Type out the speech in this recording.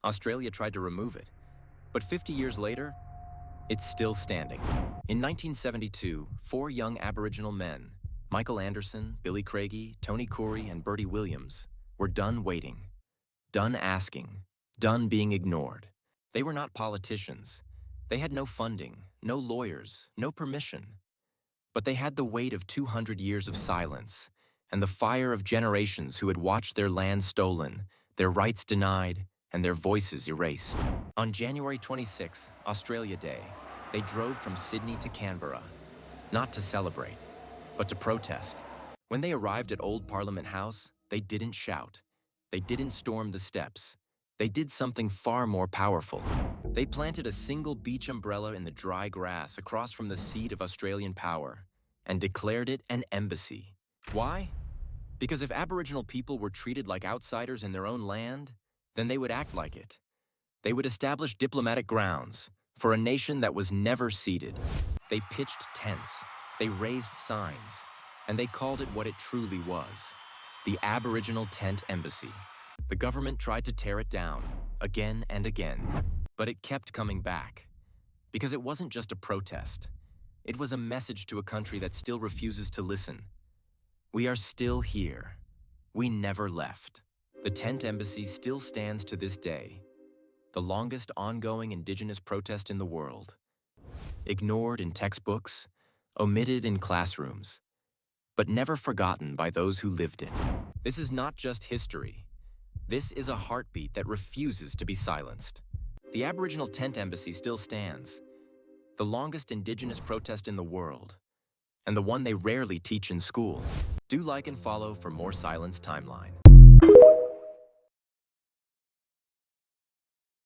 Australia tried to remove it, but 50 years later, it's still standing. In 1972, 4 young Aboriginal men, Michael Anderson, Billy Craigie, Tony Corey, and Bertie Williams, were done waiting, done asking, done being ignored. They were not politicians. They had no funding, no lawyers, no permission. But they had the weight of 200 years of silence and the fire of generations who had watched their land stolen, their rights denied, and their voices erased. On January 26th, Australia Day, they drove from Sydney to Canberra, not to celebrate, but to protest. When they arrived at Old Parliament House, they didn't shout. They didn't storm the steps. They did something far more powerful. They planted a single beach umbrella in the dry grass across from the seat of Australian power and declared it an embassy. Why? Because if Aboriginal people were treated like outsiders in their own land, then they would act like it. They would establish diplomatic grounds for a nation that was never ceded. They pitched tents, they raised signs, and they called it what it truly was, the Aboriginal Tent Embassy. The government tried to tear it down, again and again, but it kept coming back. Because it wasn't just a protest. It was a message to a country that still refuses to listen. We are still here. We never left. The Tent Embassy still stands to this day, the longest ongoing Indigenous protest in the world. Ignored in textbooks, omitted in classrooms, but never forgotten by those who lived it. This is not just history. This is a heartbeat that refuses to be silenced. The Aboriginal Tent Embassy still stands, the longest Indigenous protest in the world, and the one they rarely teach in school. Do like and follow for more Silence Timeline.